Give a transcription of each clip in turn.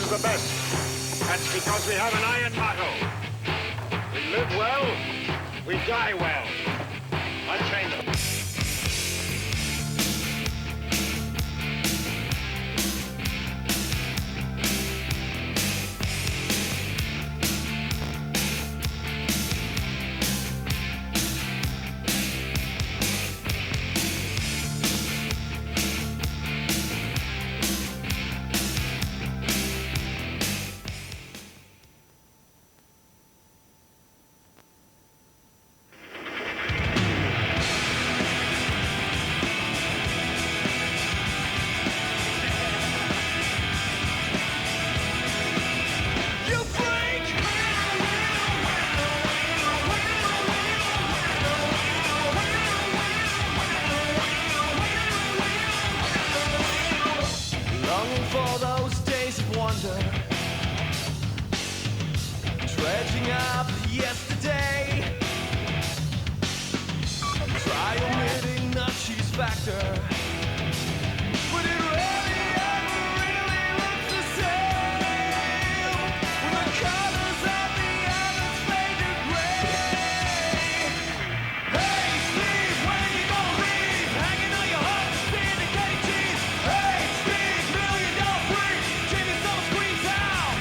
The best. That's because we have an iron motto. We live well, we die well. Unchained. Dredging up yesterday, try omitting the cheese factor, but it really ever really looks the same when the colors of the elements fade to gray. Hey Steve, when you gonna leave? Hanging on your heart, syndicated cheese. Hey Steve, $1 million freak, Jimmy don't squeeze out.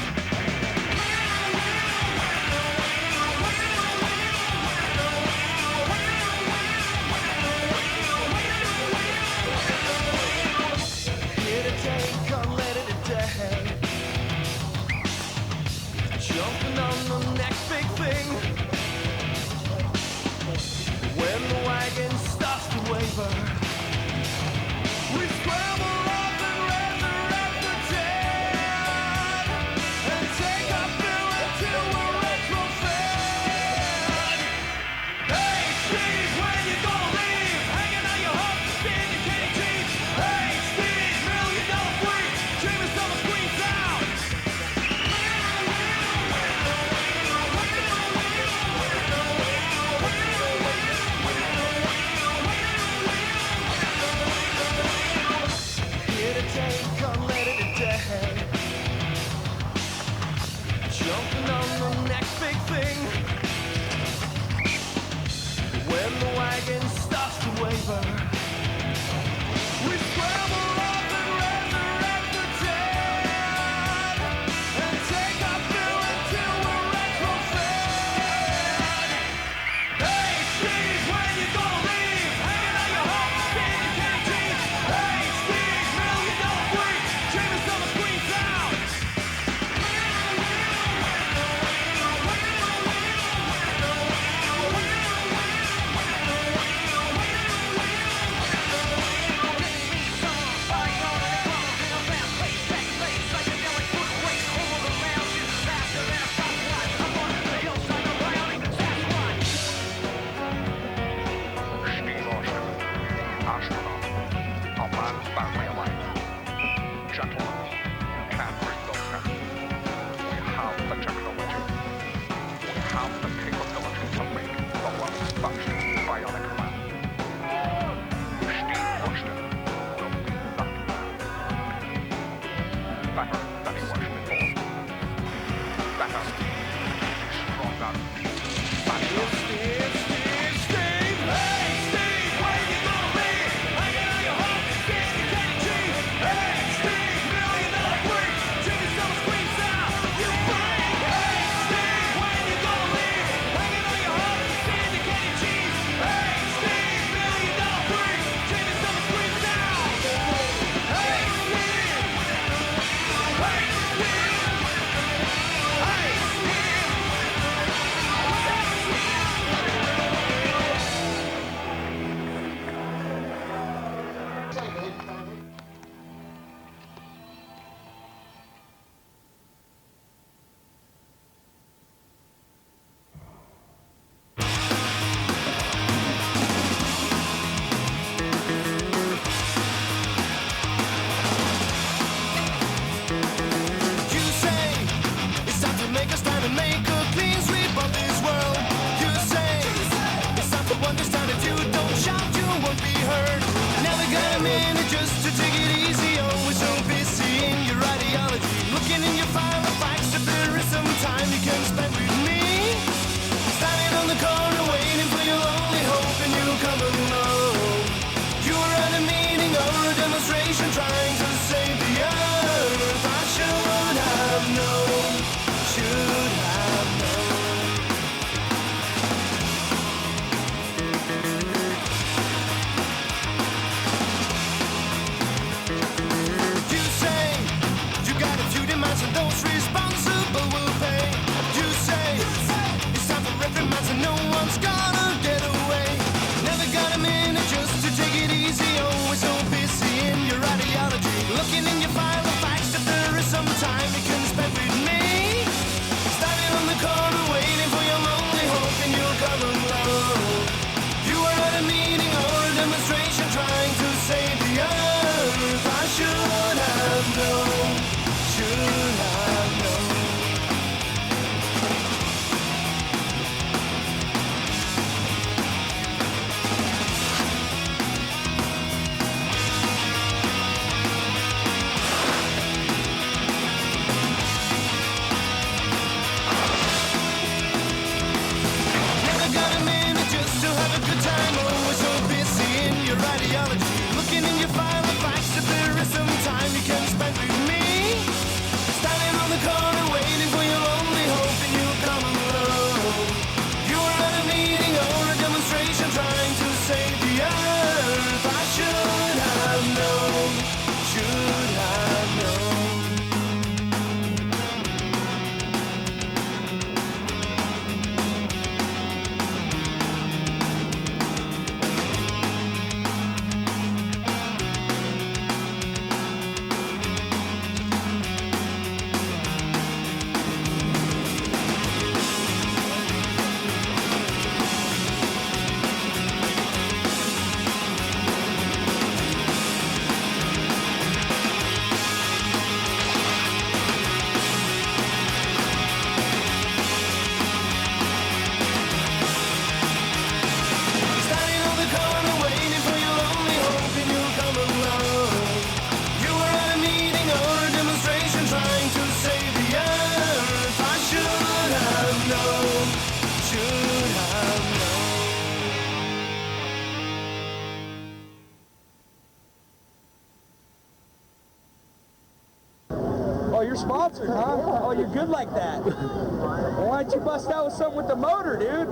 Oh, you're sponsored, huh? Oh, you're good like that. Well, why don't you bust out with something with the motor, dude?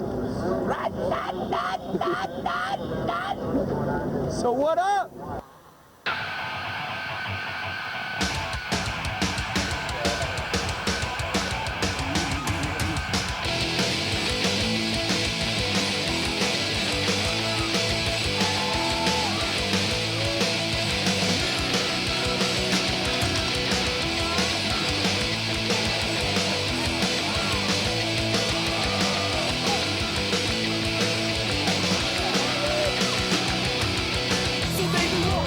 So what up? So baby, walk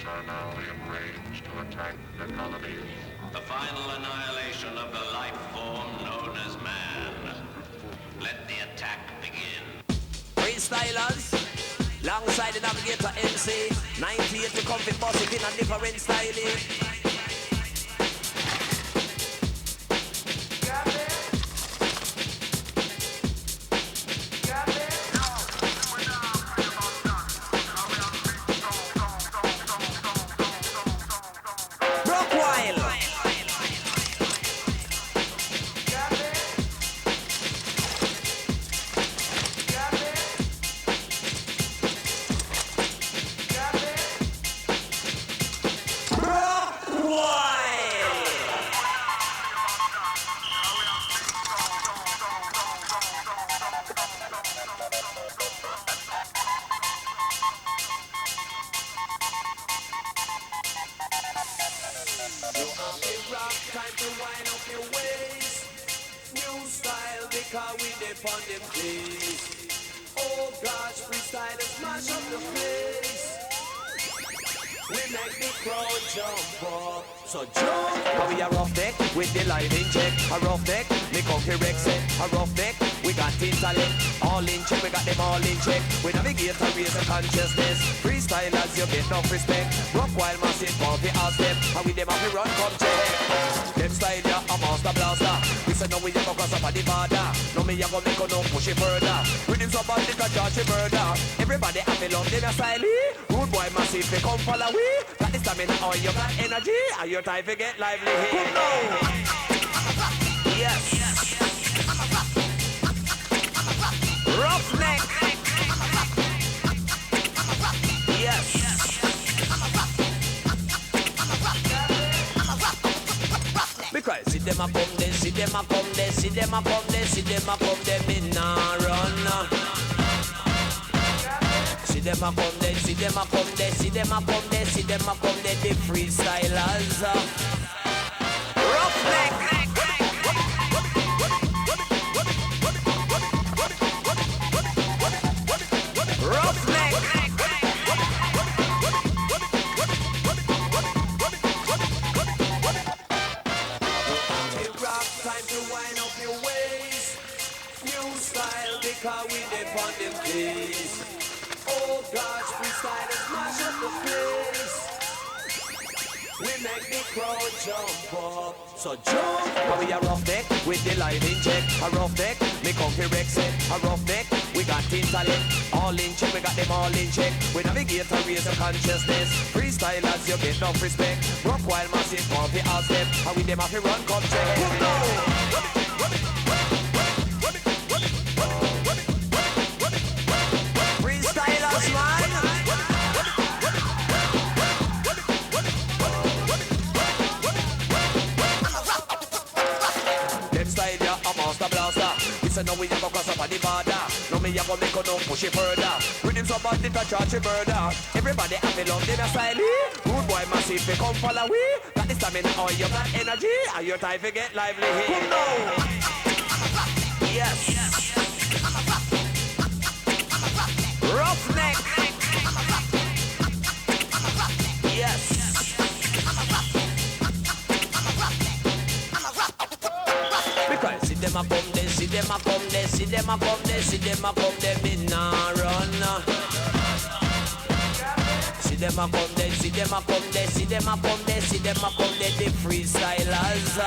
Units are now in range to attack the colonies. The final annihilation of the life form known as man. Let the attack begin. Freestylers, alongside the navigator MC, 98 to comfy boss it in a different style. So jump, now we a rough deck with the line in check. A rough deck, me cocky Rex it. A rough deck, we got intellect. All in check, we got them all in check. We navigate and raise the consciousness. Freestylers, you get no respect. Rock while massive, coffee all step. And with them have to run, come check. Them style ya, a master blaster. We say no, we a go cross up on the border. No, me a go make no push it further. With him so bad, they can charge it murder. Everybody have to love them a style. Rude boy massive, they come follow we. Got the stamina or you got energy. Are your time to get lively here? Yes. Roughneck. Yes. Because see them a come there, see them a come there, see them a come there, see them a come there, me nah run. See them a come there, see them a come there, see them a come there, see them a come there, the freestylers. Roughneck. Because we depend them days. Oh gosh, freestylers mash up the place. We make the crowd jump up. So jump, now we a rough deck with the line in check. A rough deck, me comfy Rex it. A rough deck, we got intellect. All in check, we got them all in check. We navigate and raise the consciousness. Freestylers, you get no respect. Rock while massive, comfy all step. And with them have to run, come check. So now we a go cross up on the border. Now me a go make no push it further. With him so bad it a charge it murder. Everybody have to love them a style. Rude boy massive they come follow we. Got the stamina or you got energy. Are your time to get lively here? Yes. Roughneck. Yes. Because see them a come there, see them a come there, see them a come there, see them a come there, me nah run. See them a come there, see them a come there, see them a come there, see them a come there, the freestylers.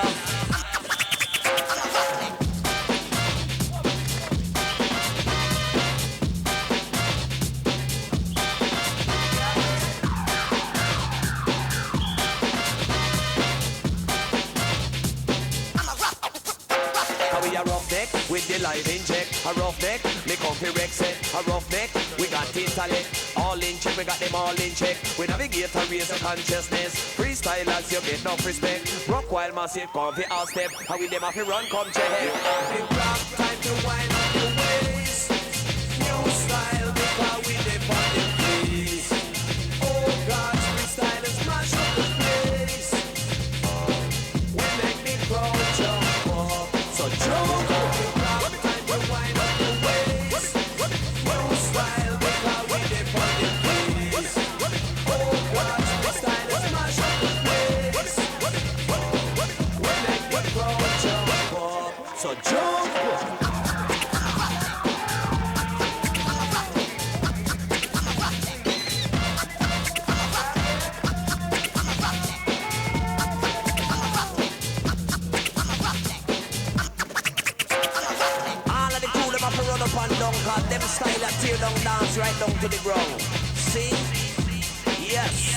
With the live in check, a rough deck, me comfy Rex it. A rough deck, we got intellect. All in check, we got them all in check. We navigate and raise the consciousness. Freestylers, you get no respect. Rock while massive, comfy all step. How we them have to run, come check. You have to rock, time to wind up your waist. New style, because we depend on please. Oh God, freestylers mash up the place. We make me crowd jump up. So jump up. don't dance right down to the ground. See? Yes.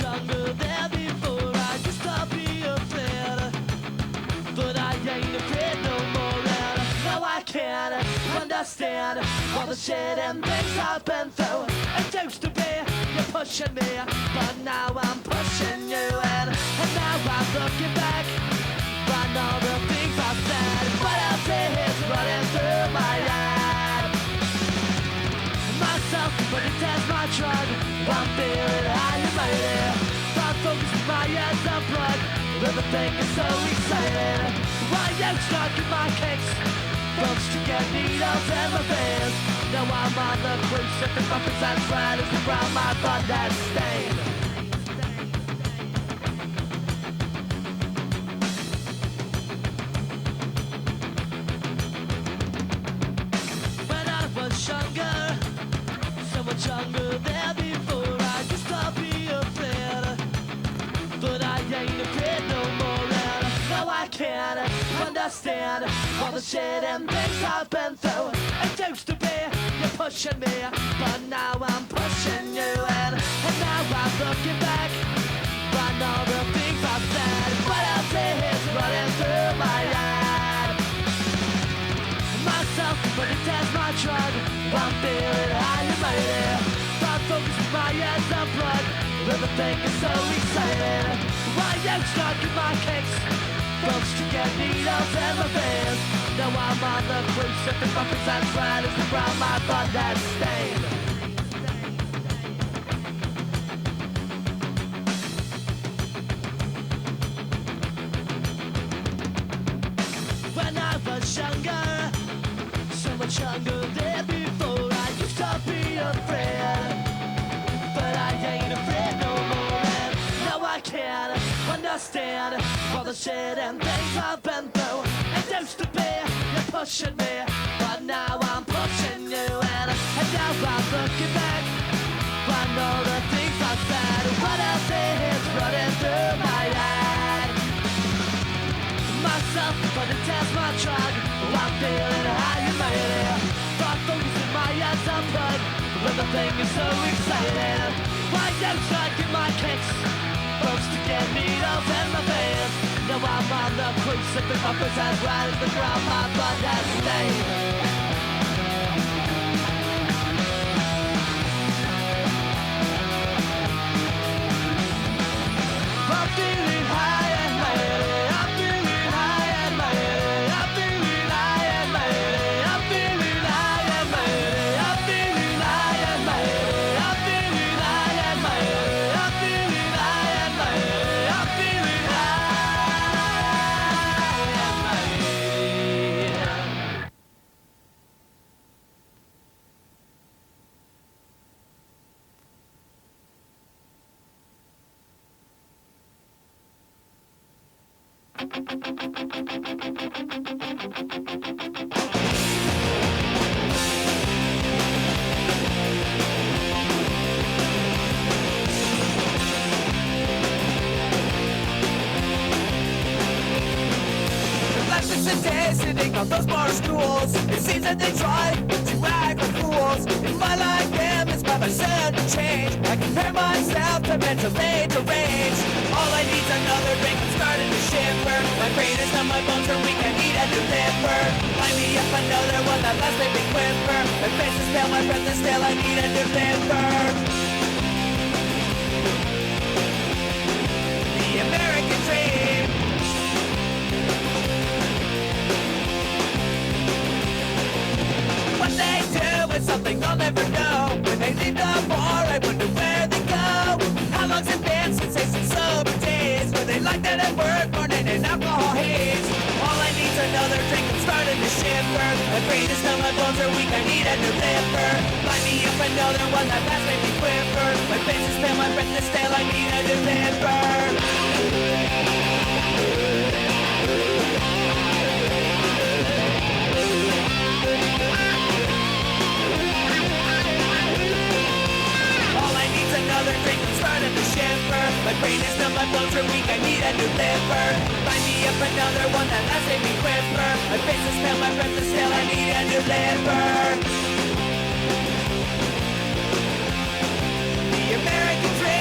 Younger than before, I used to be afraid, but I ain't afraid no more. And now I can't understand all the shit and things I've been through. It used to be you pushing me, but now I'm pushing you. And now I'm looking back on all the things I've said. What else is running through my head? Myself, but it has my drug. I'm feeling how you made it. I'm focused, my eyes on blood. Everything is so exciting. Why you stuck in my kicks? Folks to get needles in my veins. Now I'm on the cruise at the bumpers and sliders around my blood that's stained. When I was younger, so much younger than before, I used to be afraid, but I ain't afraid no more. And now I can't understand all the shit and things I've been through. It used to be you pushing me, but now I'm pushing you. And now I'm looking back on all the things I've said. What else is running through my head? Myself, but it has my drug. I'm feeling how you made it. I'm focused, my eyes on blood. Everything is so exciting. Why you stuck in my kicks? Folks to get needles in my veins. Now I'm on the cruise at the bumpers and sliders around my blood that's stained. When I was younger, so much younger than before, I used to be afraid, but I ain't afraid no more. And now I can't understand all the shit and things I've been through. It used to be you pushing me, but now I'm pushing you. And now I'm looking back on all the things I said. What else is running through my head? Myself, but it has my drug. I'm feeling how you made it. Thought focusing my eyes on blood. Everything is so exciting. Why you stuck in my kicks? Folks to get needles in my veins. Now I'm on the cruise, sipping uppers as right as the ground my blood has stained. I'm feeling high and mighty. I'm feeling high and mighty. I'm feeling high and mighty. I'm feeling high and mighty. I'm feeling high and mighty. I'm feeling high and mighty. I'm feeling high and mighty. I'm feeling high and mighty. Life is a day sitting on those bar stools. It seems that they try to act like fools. In my life, them is by myself to change. I compare myself to mentally deranged. All I need's another drink, I'm starting to shiver. My brain is on my bones, or we can eat a new liver. Line me up another one that last make me quiver. My face is pale, my breath is stale, I need a new liver. The American dream. What they do is something I'll never know. When they leave the bar, I wonder where they go. How long's it been since they some sober days? Were they like that at work, morning and alcohol haze? All I need's another drink, I'm starting to shiver. My brain is numb, my bones are weak, I need a new liver. Line me up another one that last made me quiver. My face is pale, my breath is stale, I need a new liver. Another drink and starting to shiver. My brain is numb, my bones are weak, I need a new liver. Line me up another one that last made me quiver. My face is pale, my breath is stale, I need a new liver. The American dream.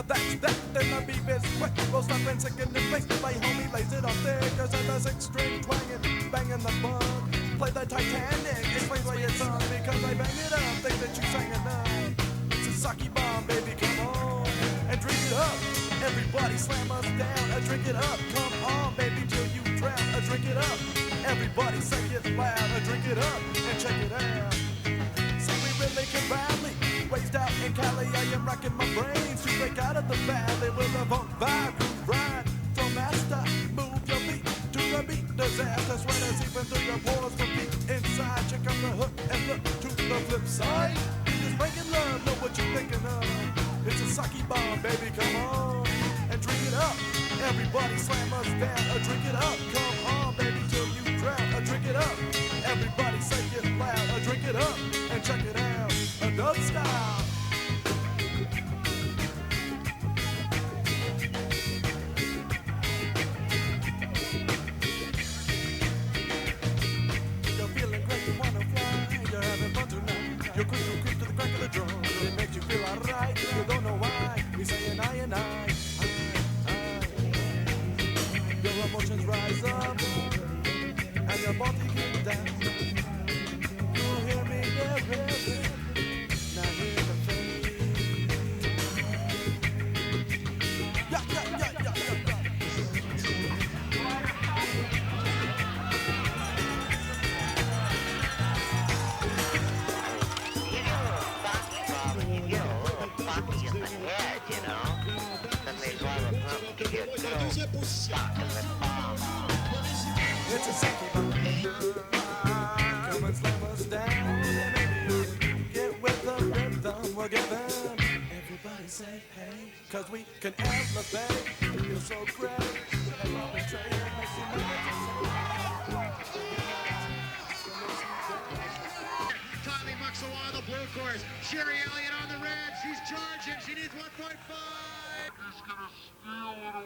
That's that, then the beat is quick. We'll stop and second in place. My homie lays it off there, cause of the 6-string twanging, banging the bug. Play the Titanic, explains why it's on, because I bang it up, think that you sang enough. It's a sake bomb, baby, come on, and drink it up. Everybody slam us down, drink it up. Come on, baby, till you drown, drink it up. Everybody say it loud, drink it up, and check it out. See, we really can rally. Raised out in Cali, I am racking my brains to break out of the valley with a funk vibe, groove ride. So master, move your feet to the beat. Disaster sweaters even through your pores from deep inside. Check out the hook and look to the flip side. Just making love, know what you're thinking of. It's a sake bomb, baby, come on and drink it up. Everybody slam us down, drink it up. Come on, baby, till you drown, drink it up. Everybody say it loud, drink it up and check it out. Another style. You're feeling great, you wanna fly. You're having fun tonight. You're quick to the crack of the drum. It makes you feel alright. You don't know why. He's saying I and I. Your emotions rise up and your body gets down. You hear me there. Now hear the face. Yeah. It's a sinking come and slam us down. And if you get with the rhythm we're giving, everybody say hey, 'cause we can elevate. Feel so great. Head up and trade and make some Kylie Muxawa on the blue course. Sherry Elliott on the red. She's charging. She needs 1.5. He's gonna steal it away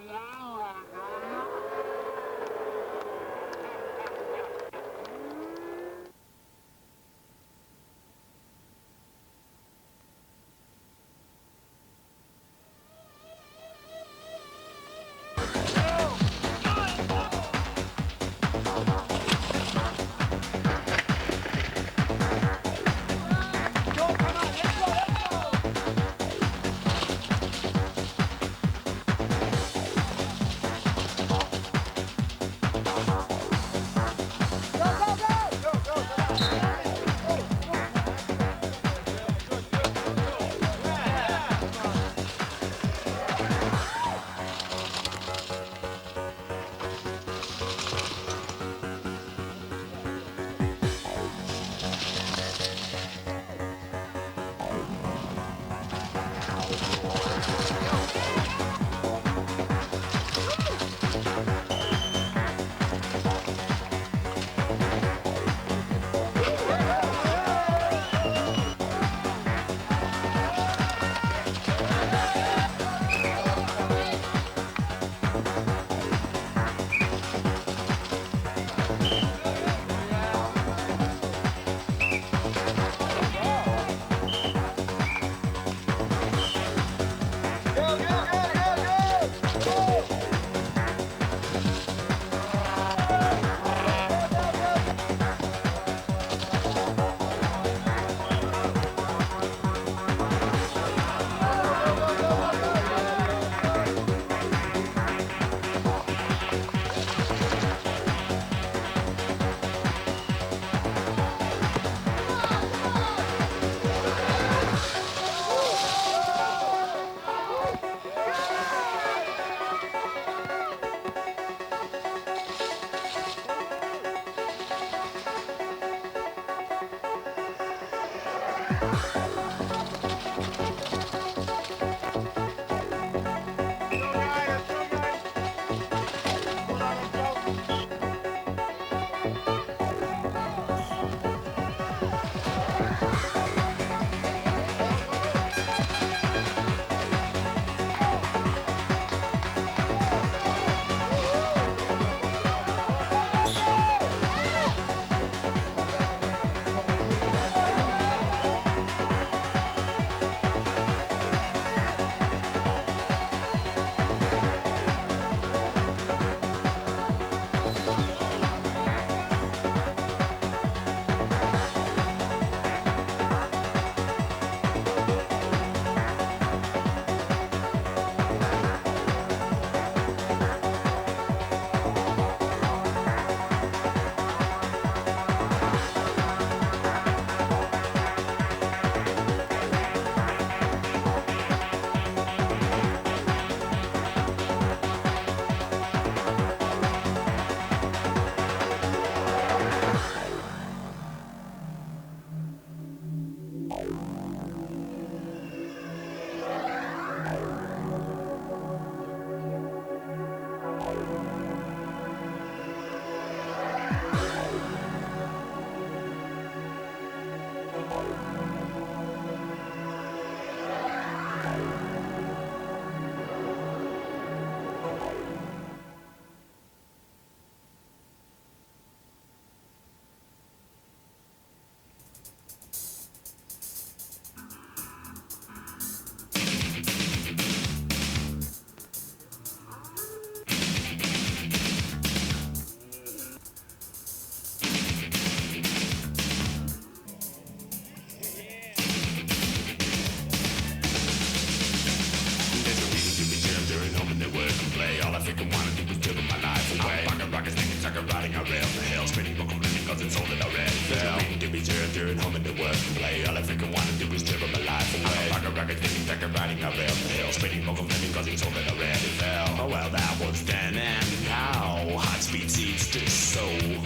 right now. Well, that was then and now. High speed seats to soul.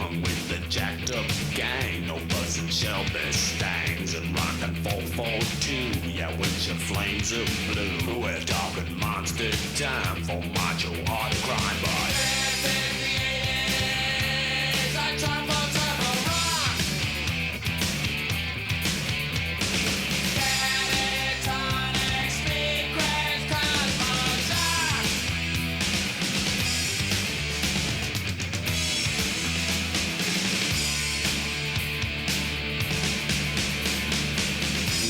shades of blue. We're talking monster time for macho hard crime, but this is the 80s, a time for turbo rock. Catatonic speed craze cosmos shock.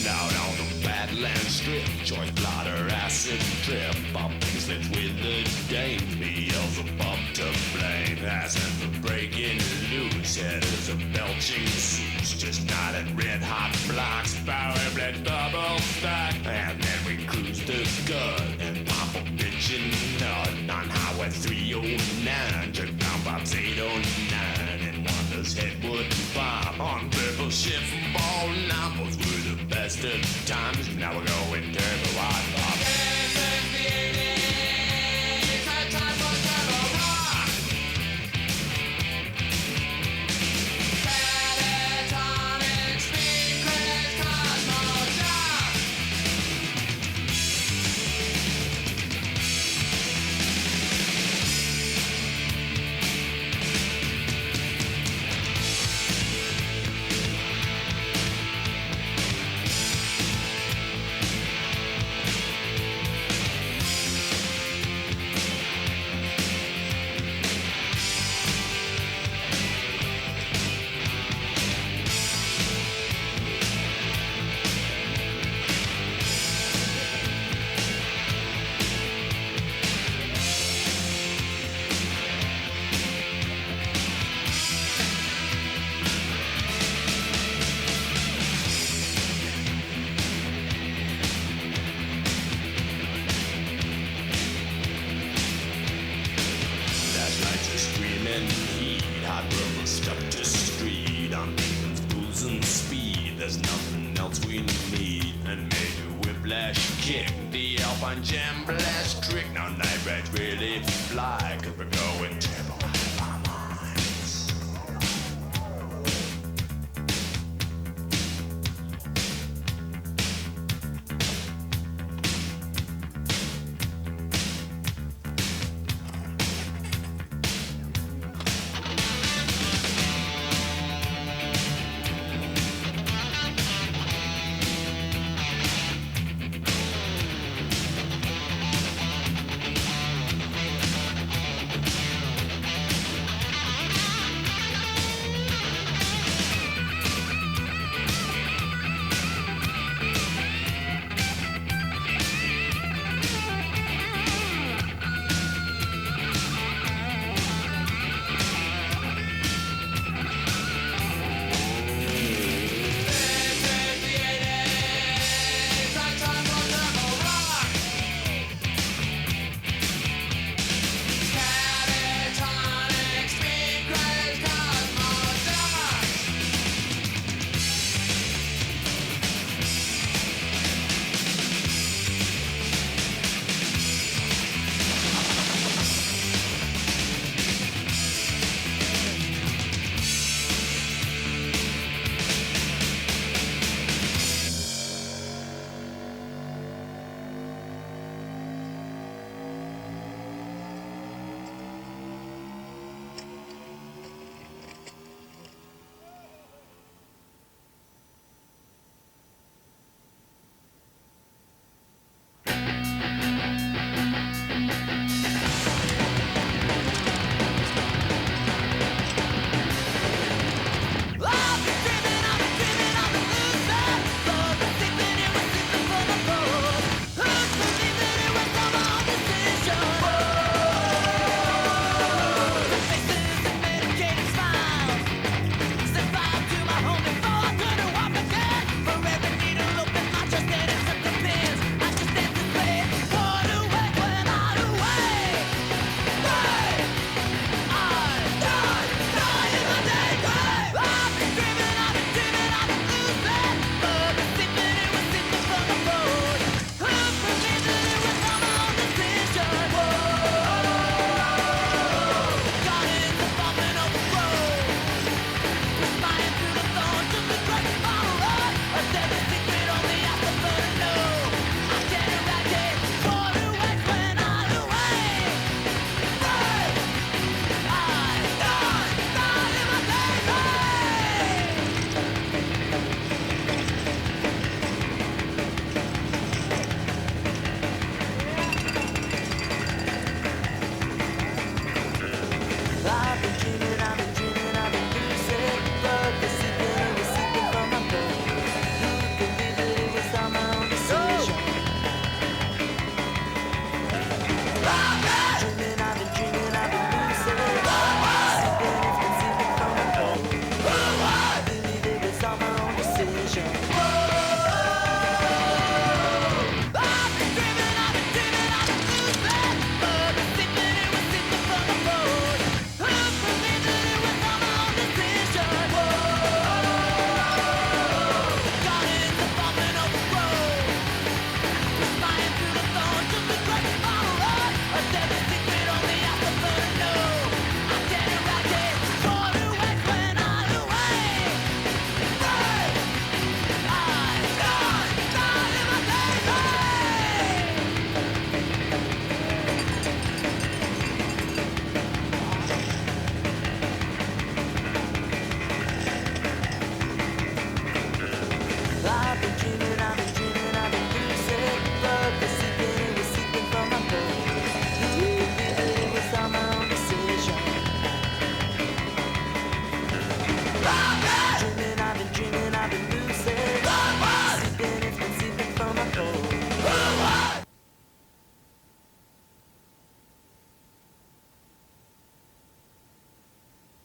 Down on the Badlands Strip, joint blotter, acid trip, bumping slips with the dames, Beelzebub to blame, passing the breaking loose, headers of belching suits, just not at red hot blocks, power blade double stack, and then we cruise to good and pop a bitch and nut on Highway 309, jerk down Bob's 809, and Wanda's head would pop on purple shit from ball numbers were the best of times. Now we're going turbo hot pop. This is the 80s, a time for turbo rock. Catatonic speed craze cosmos shock. Flashlights are screaming heat, hot rubber stuck to street. I'm demons, booze and speed. There's nothing else we need. And maybe whiplash kick, the Alpine Jam blast trick. Now night rides really fly, 'cause we're going turbo out of our minds.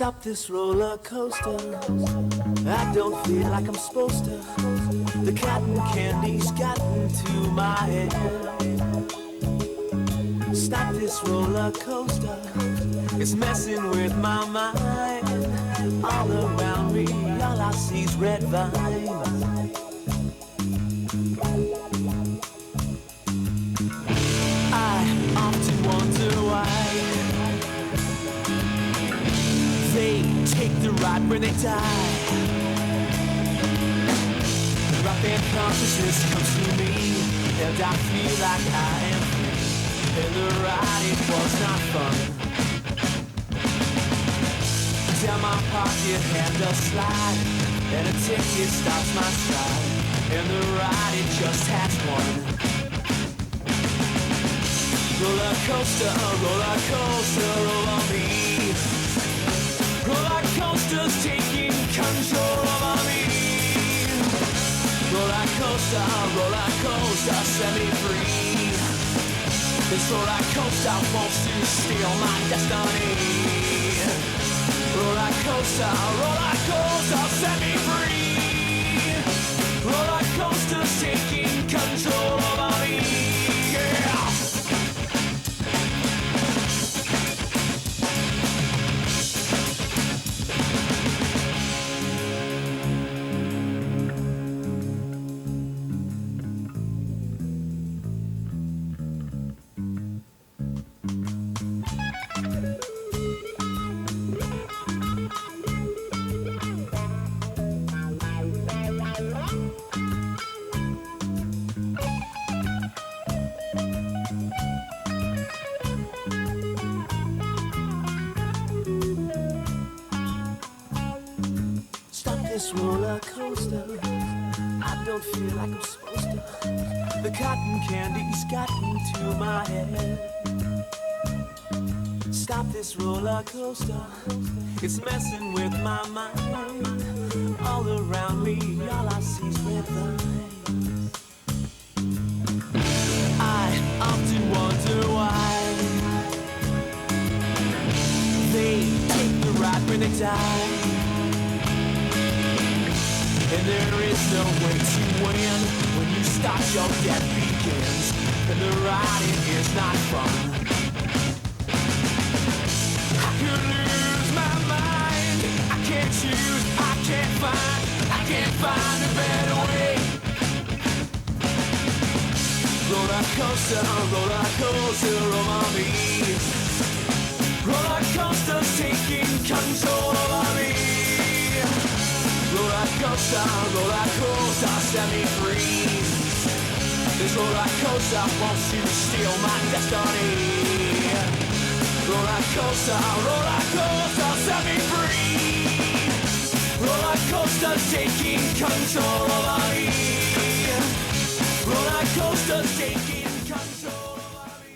Stop this roller coaster. I don't feel like I'm supposed to. The cotton candy's gotten to my head. Stop this roller coaster. It's messing with my mind. All around me, all I see is red vines. I often wonder why they take the ride where they die. Rock band consciousness comes to me, and I feel like I am free. And the ride, it was not fun. Down my pocket had a slide, and a ticket stops my stride. And the ride, it just has one. Roller coaster over me. Roller coaster's taking control over me. Roller coaster, set me free. This roller coaster wants to steal my destiny. Roller coaster, set me free. Roller coaster's taking control over me. Yeah. This roller coaster, I don't feel like I'm supposed to. The cotton candy's gotten to my head. Stop this roller coaster, it's messing with my mind. All around me, all I see is red vines. I often wonder why they take the ride when they die. And there is no way to win when you start, your death begins. And the riding is not fun. I could lose my mind. I can't choose, I can't find a better way. Roller coaster over me. Roller coaster's taking control over me. Roller coaster, set me free. This roller coaster wants to steal my destiny. Roller coaster, set me free. Roller coaster taking control over me. Roller coaster taking control over me.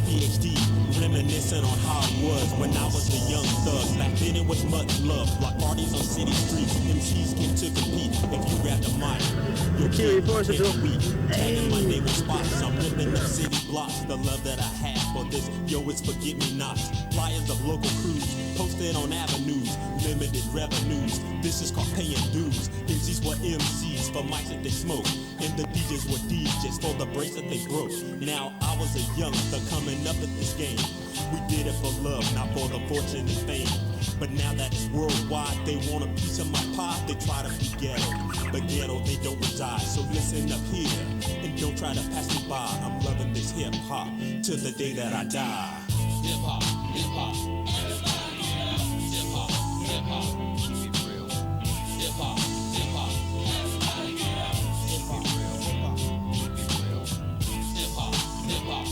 PhD, reminiscing on how it was when I was a young thug. Back then it was much love, block parties on city streets. MCs came to compete. If you grab the mic, you'll get weak. Tagging my name with spots, I'm ripping up city blocks. The love that I have for this, yo, it's forget me not. Flyers of local crews, posted on avenues, limited revenues. This is called paying dues. MCs were MCs for mics that they smoke, and the DJs were DJs for the brains that they broke. Now I was a youngster coming up at this game. We did it for love, not for the fortune and fame. But now that it's worldwide, they want a piece of my pie. They try to be ghetto, but ghetto they don't reside. So listen up here, and don't try to pass me by. I'm loving this hip hop till the day that I die. Hip hop, hip hop, everybody get up. Hip hop, hip hop, keep it real. Hip hop, hip hop, everybody get up. Hip hop, hip hop, keep it real. Hip hop, hip hop.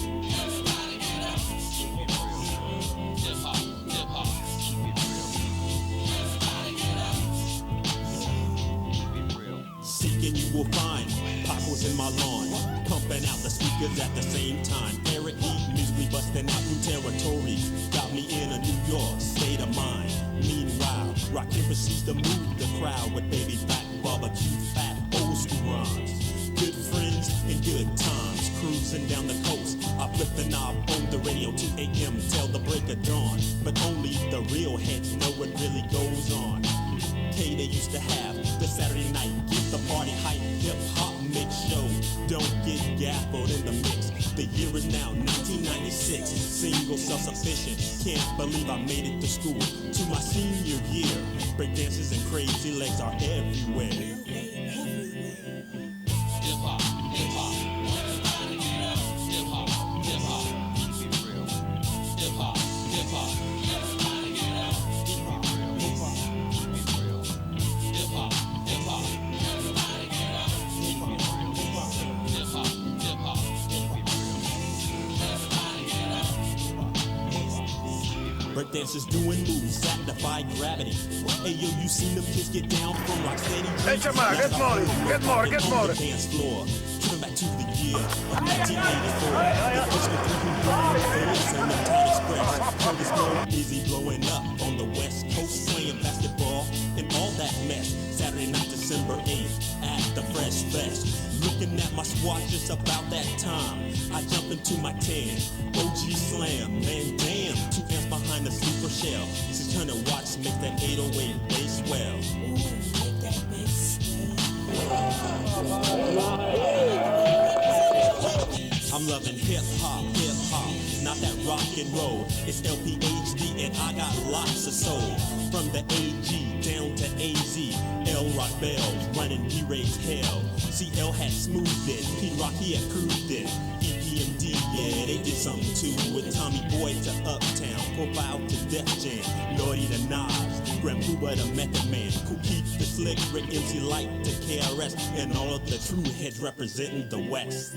will find Paco's in my lawn, pumping out the speakers at the same time. Eric E. musically busting out new territory, got me in a New York state of mind. Meanwhile, Rakim proceeds to move the crowd with baby back barbecue fat old school rhymes. Good friends and good times, cruising down the coast. I flip the knob on the radio 2 a.m. till the break of dawn. But only the real heads know what really goes on. K, they used to have the Saturday night get the party hype hip-hop mix show. Don't get gaffled in the mix. The year is now 1996, single self-sufficient. Can't believe I made it to school. To my senior year, breakdances and crazy legs are everywhere. Hip-hop, hip-hop, everybody get up. Hip-hop, hip-hop, keep it real. Hip-hop, hip-hop, everybody get up. Hip-hop, hip-hop, keep it real. Hip-hop, hip-hop, everybody get up. Hip-hop, hip-hop, hip-hop, hip-hop, keep it real. Everybody get up. Breakdancers doing moves that defy gravity. Hey yo, you seen them kids get down from rock steady? Hey, Jamal, get more, get more, get more. Dance floor. Turn back to the year of 1984. The physical drinking is on the Tight Express. Curtis Blow, Izzy blowing up on the West Coast, playing basketball and all that mess. Saturday night, December 8th, at the Fresh Fest. Looking at my swatch just about that time, I jump into my 10. OG Slam, man damn, 2 amps behind the sleeper shell. 600 watts make that 808 bass swell. I'm loving hip-hop, not that rock and roll. It's LPHD and I got lots of soul. From the AG down to AZ, L Rock Bells running D-Ray's hell. CL had smoothed it, P-Rock he had cruised it. EPMD, yeah, they did something too. With Tommy Boy to Uptown, Profile to Def Jam, Lordy to Nas, Grand Puba to Method Man, Cool Keith to Slick, Rick MC Light to KRS, and all of the true heads representing the West.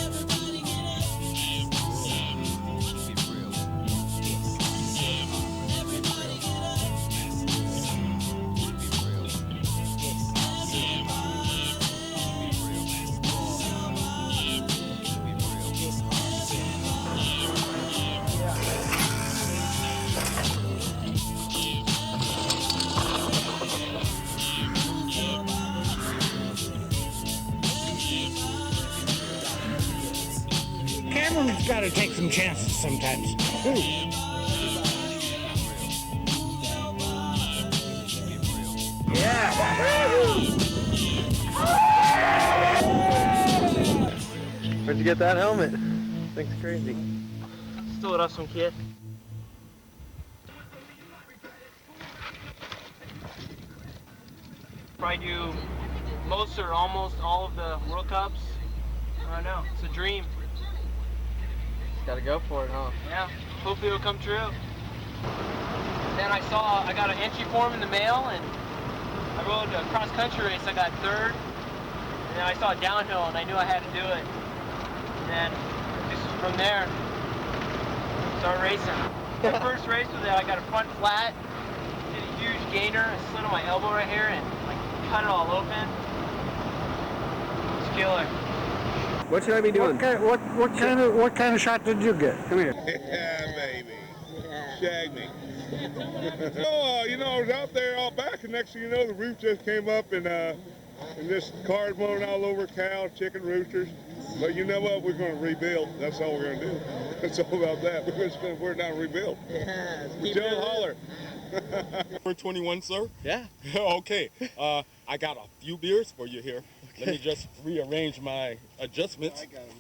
Everybody get up. Keep it real. Everybody get up. Keep it real. Cameron's got to take some chances sometimes. Yeah. Where'd you get that helmet? Thing's crazy. Stole it off some kid. Probably do most or almost all of the World Cups. I don't know. It's a dream. Gotta go for it, huh? Yeah. Hopefully it'll come true. Then I got an entry form in the mail, and I rode a cross-country race. I got third. And then I saw downhill, and I knew I had to do it. And then just from there, started racing. The first race with it, I got a front flat, did a huge gainer, I slid on my elbow right here, and like cut it all open. It's killer. What should I be doing? What kind of shot did you get? Come here. Yeah, baby. Shag me. Oh, you know, I was out there all back, and next thing you know, the roof just came up, and this cars blowing all over cows, chicken, roosters. But you know what? We're going to rebuild. That's all we're going to do. It's all about that. We're just going to put it down and rebuild. Yeah. Joe Holler. We're 21, sir? Yeah. Okay. I got a few beers for you here. Let me just rearrange my adjustments. I got it,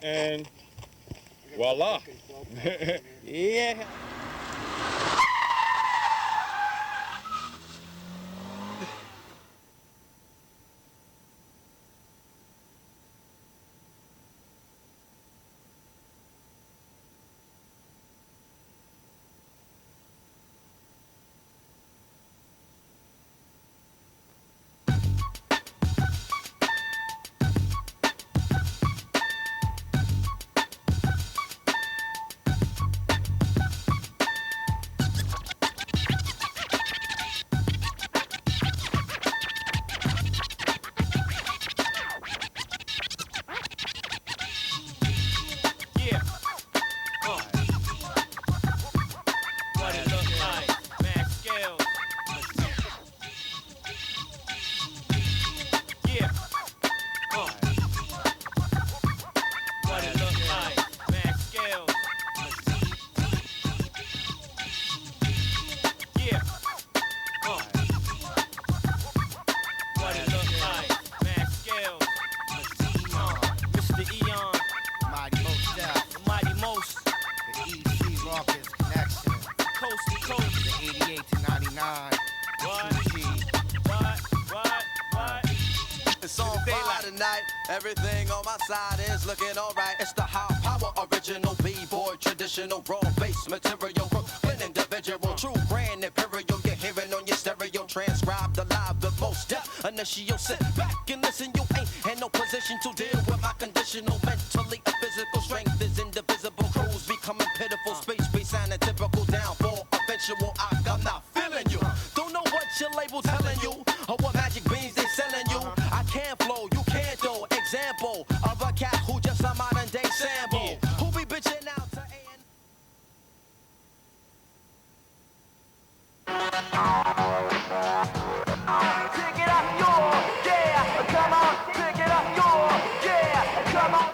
man. And voila. Yeah. night. Everything on my side is looking alright. It's the high power, original B-boy, traditional raw bass material, Brooklyn individual, true grand imperial. You're hearing on your stereo, transcribed alive the most depth. Initial, sit back and listen. You ain't in no position to deal with my conditional, mentally and physical strength is indivisible. Crews becoming pitiful, space and a typical downfall. Eventual, I'm not feeling you. Don't know what your label telling you or what magic beans they selling you. I can't flow, you can't though. Example of a cat who just a modern day sample. Who be bitching out to Pick it up, yo, yeah, come on, pick it up, yo, yeah, come on.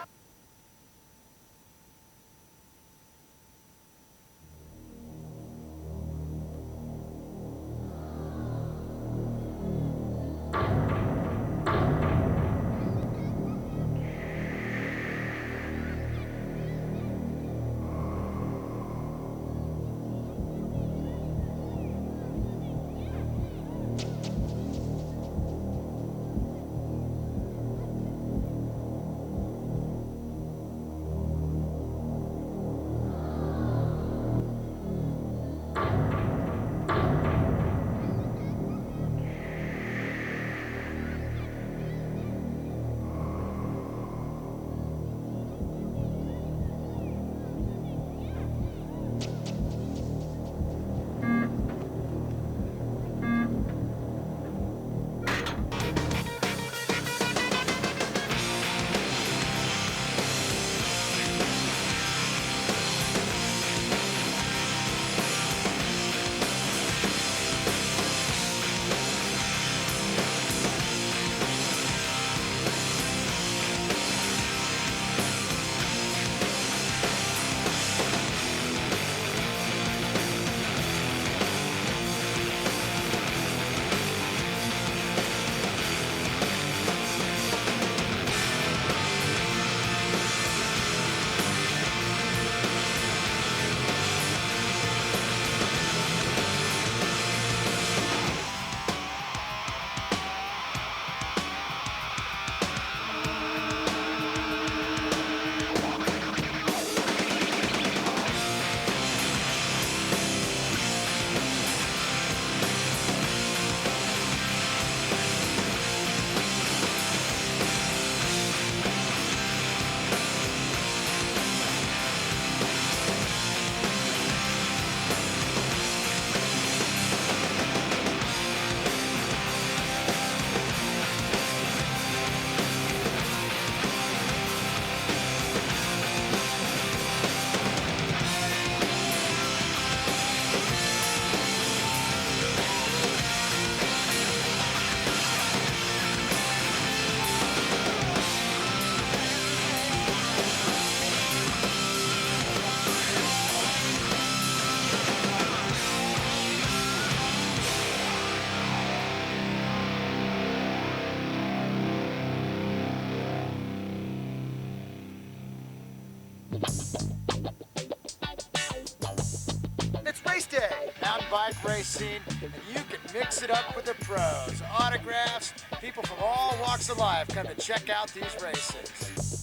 It's race day, mountain bike racing, and you can mix it up with the pros. Autographs, people from all walks of life come to check out these races.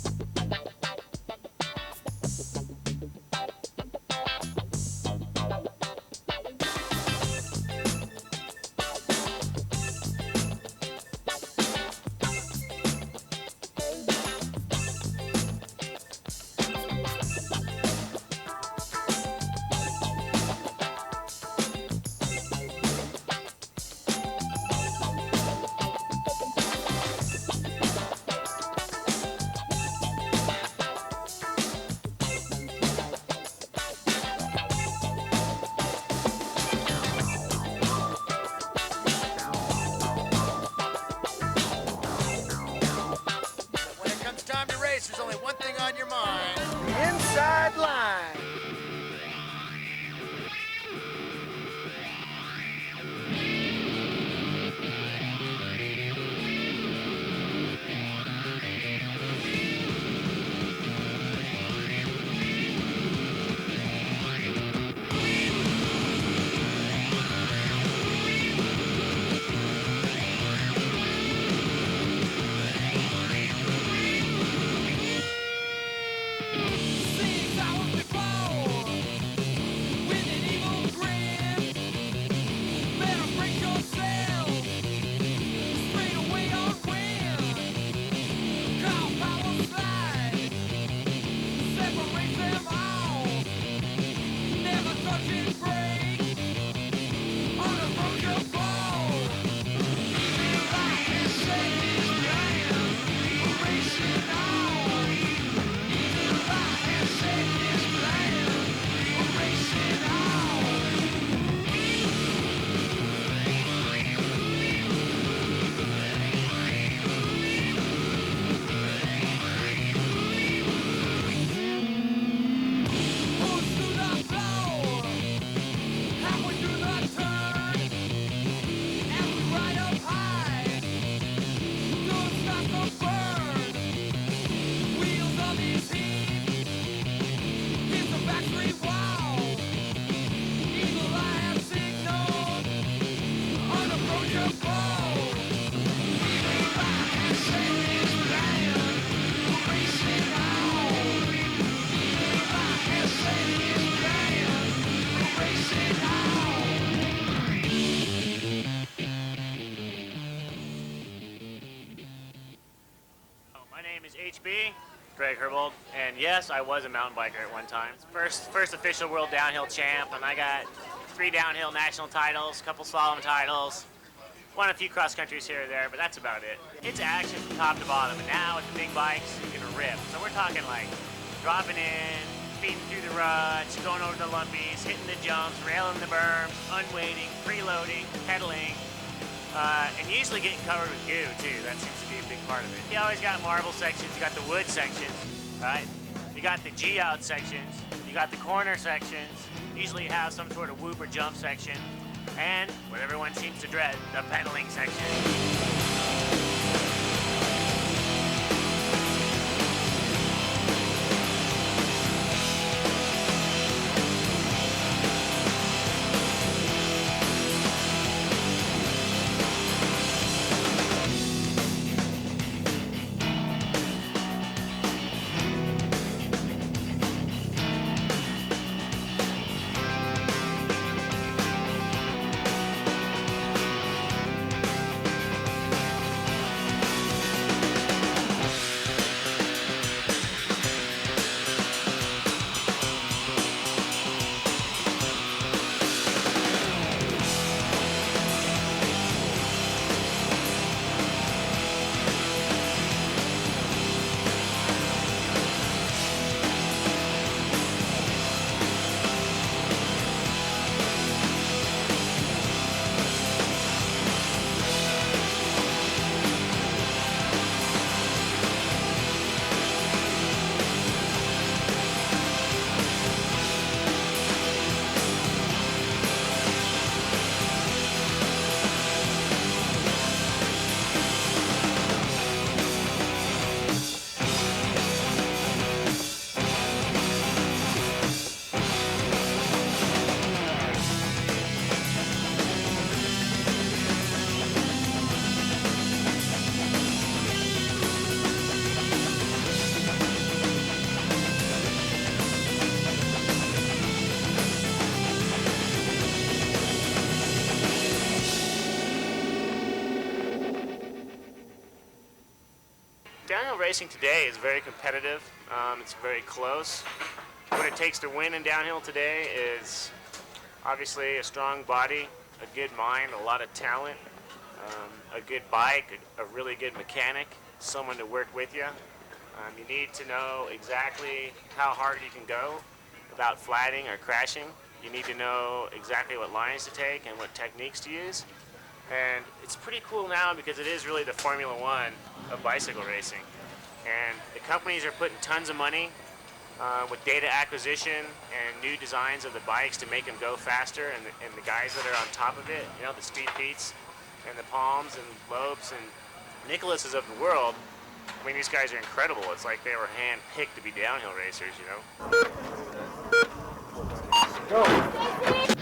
There's only one thing on your mind. The inside line. Greg Herbold, and yes, I was a mountain biker at one time. First official world downhill champ, and I got 3 downhill national titles, a couple slalom titles, won a few cross countries here or there, but that's about it. It's action from top to bottom, and now with the big bikes, you can rip. So we're talking like dropping in, speeding through the ruts, going over the lumpies, hitting the jumps, railing the berms, unweighting, preloading, pedaling, and usually getting covered with goo too. That seems to be a big part of it. You always got marble sections, you got the wood sections, right? You got the G-out sections, you got the corner sections, usually you have some sort of whoop or jump section, and what everyone seems to dread, the pedaling section. Downhill racing today is very competitive. It's very close. What it takes to win in downhill today is obviously a strong body, a good mind, a lot of talent, a good bike, a really good mechanic, someone to work with you. You need to know exactly how hard you can go without flatting or crashing. You need to know exactly what lines to take and what techniques to use. And it's pretty cool now because it is really the Formula One of bicycle racing. And the companies are putting tons of money with data acquisition and new designs of the bikes to make them go faster. And the guys that are on top of it, you know, the Speed Pete's and the Palms and Lopes and Nicholases of the world, I mean, these guys are incredible. It's like they were hand-picked to be downhill racers, you know? Go!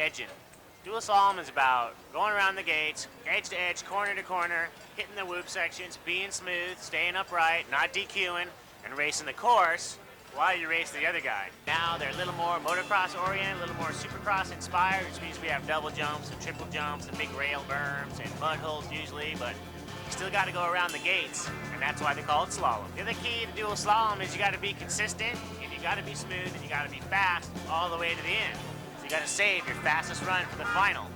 edging. Dual slalom is about going around the gates, edge to edge, corner to corner, hitting the whoop sections, being smooth, staying upright, not DQing, and racing the course while you race the other guy. Now they're a little more motocross oriented, a little more supercross inspired, which means we have double jumps and triple jumps and big rail berms and mud holes usually, but you still got to go around the gates, and that's why they call it slalom. The other key to dual slalom is you got to be consistent, and you got to be smooth, and you got to be fast all the way to the end. So you got to save your fastest run for the final.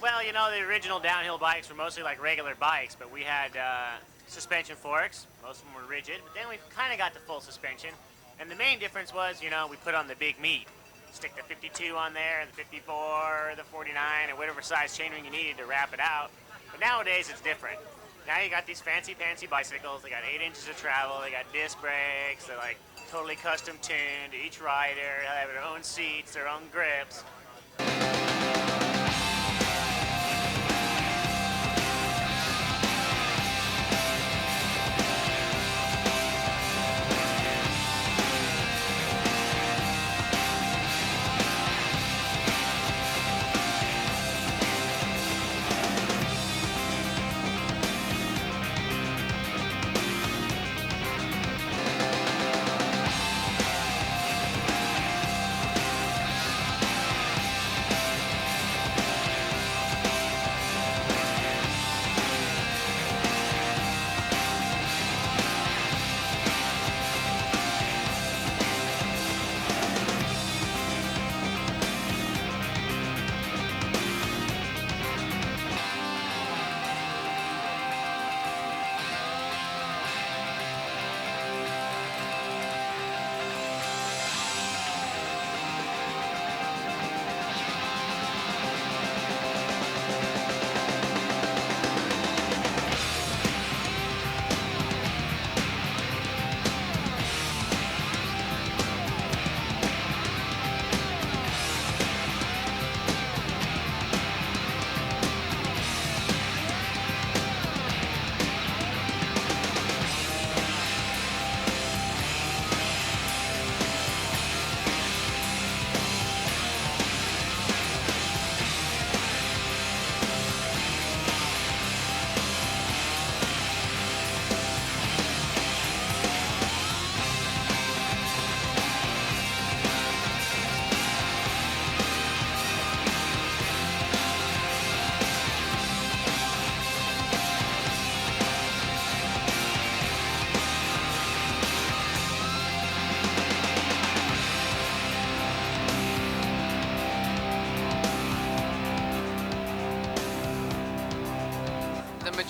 Well, you know, the original downhill bikes were mostly like regular bikes, but we had suspension forks. Most of them were rigid, but then we kind of got to full suspension. And the main difference was, you know, we put on the big meat. Stick the 52 on there, the 54, the 49, and whatever size chainring you needed to wrap it out. But nowadays, it's different. Now you got these fancy bicycles. They got 8 inches of travel. They got disc brakes. They're like totally custom tuned. Each rider, they have their own seats, their own grips.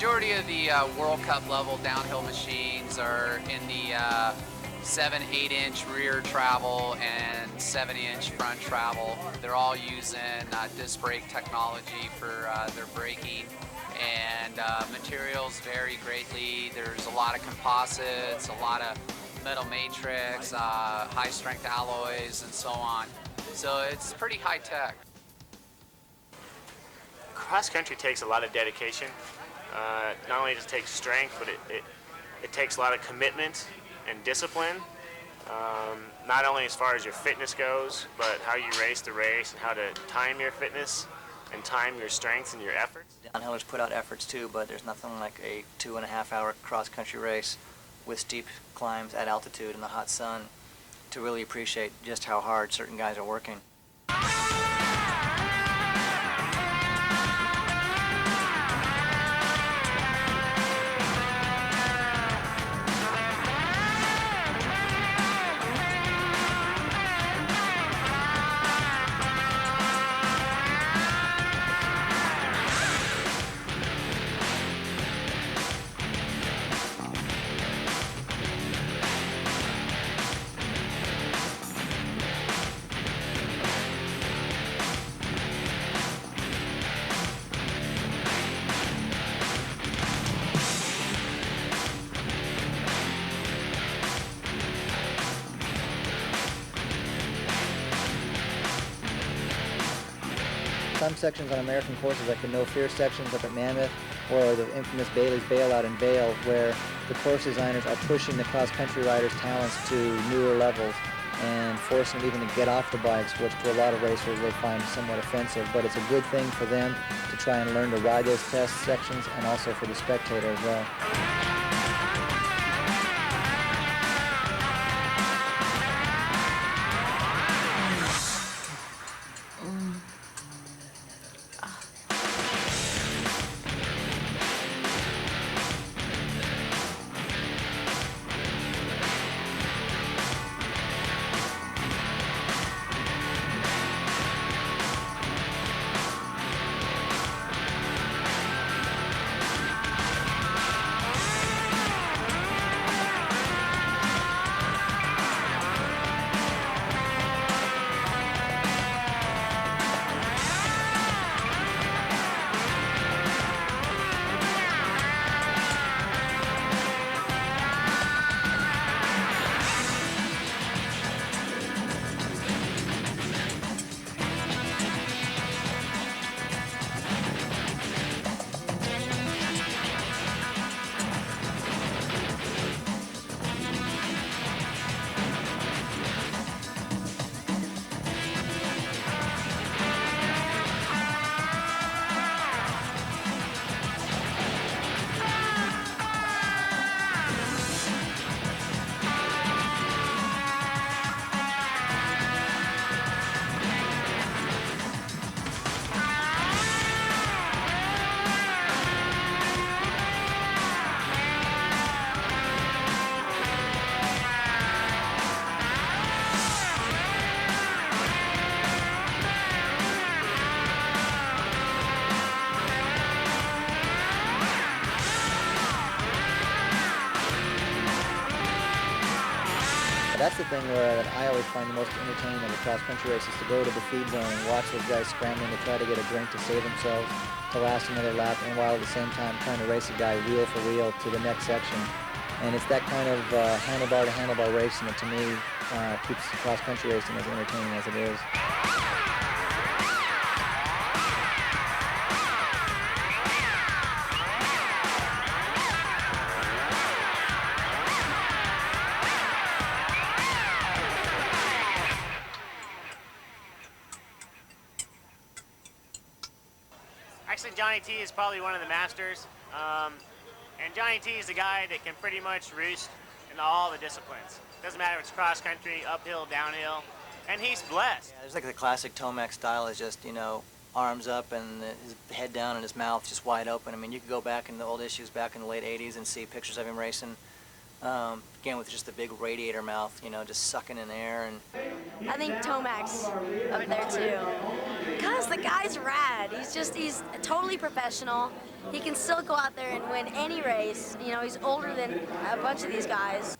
majority of the World Cup level downhill machines are in the 7-8 inch rear travel and 7-inch front travel. They're all using disc brake technology for their braking, and materials vary greatly. There's a lot of composites, a lot of metal matrix, high strength alloys, and so on. So it's pretty high tech. Cross country takes a lot of dedication. Not only does it take strength, but it takes a lot of commitment and discipline. Not only as far as your fitness goes, but how you race the race and how to time your fitness and time your strengths and your efforts. Downhillers put out efforts too, but there's nothing like a 2.5-hour cross-country race with steep climbs at altitude in the hot sun to really appreciate just how hard certain guys are working. Some sections on American courses, like the No Fear sections up at Mammoth, or the infamous Bailey's Bailout in Vail, where the course designers are pushing the cross-country riders' talents to newer levels and forcing them even to get off the bikes, which to a lot of racers they find somewhat offensive. But it's a good thing for them to try and learn to ride those test sections, and also for the spectator as well. That's the thing where I always find the most entertaining of the cross-country race is to go to the feed zone and watch those guys scrambling to try to get a drink to save themselves, to last another lap, and while at the same time trying to race a guy wheel for wheel to the next section. And it's that kind of handlebar-to-handlebar racing that, to me, keeps cross-country racing as entertaining as it is. Actually, Johnny T is probably one of the masters. And Johnny T is the guy that can pretty much roost in all the disciplines. Doesn't matter if it's cross country, uphill, downhill, and he's blessed. Yeah, there's like the classic Tomac style is just, you know, arms up and his head down and his mouth just wide open. I mean, you could go back in the old issues back in the late 80s and see pictures of him racing Again, with just the big radiator mouth, you know, just sucking in air. And I think Tomac's up there too. Because the guy's rad. He's totally professional. He can still go out there and win any race. You know, he's older than a bunch of these guys.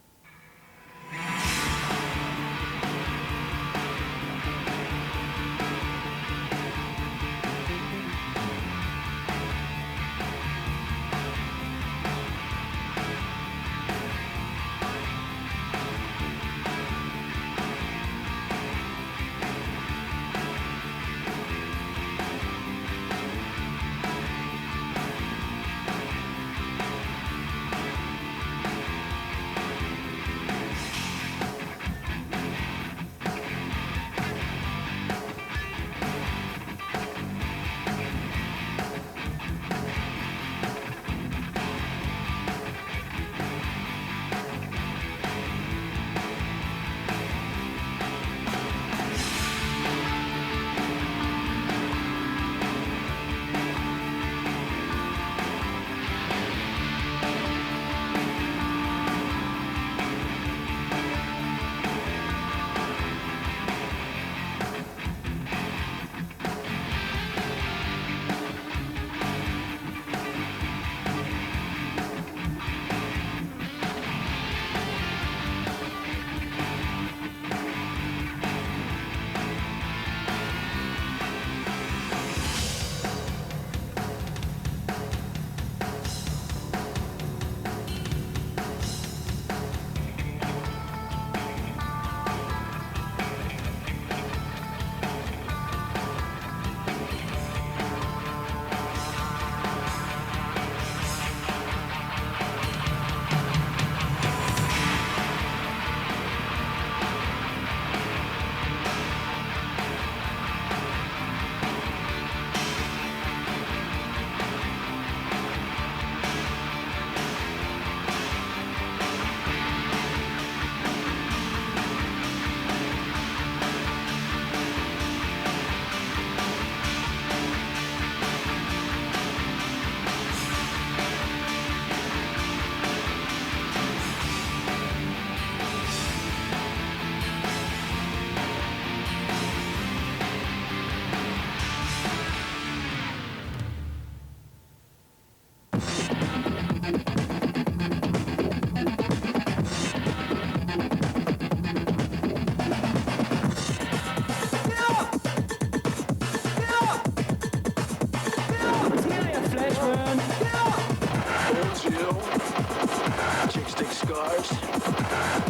Chicks dig scars.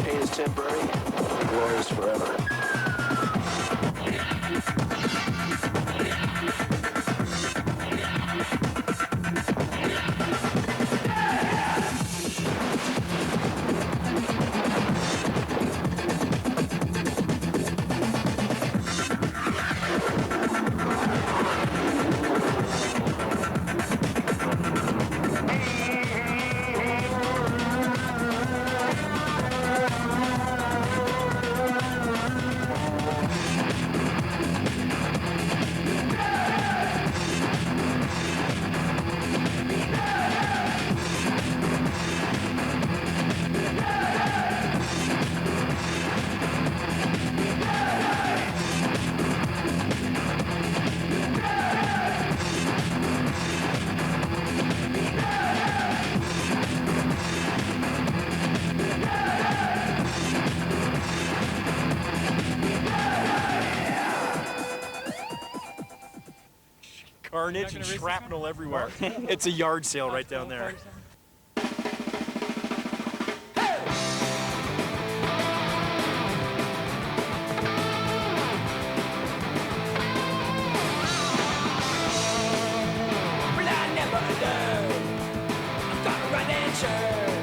Pain is temporary. Glory is forever. Carnage and shrapnel everywhere. It's a yard sale right down there. Well, I never learned. I'm gonna run and churn.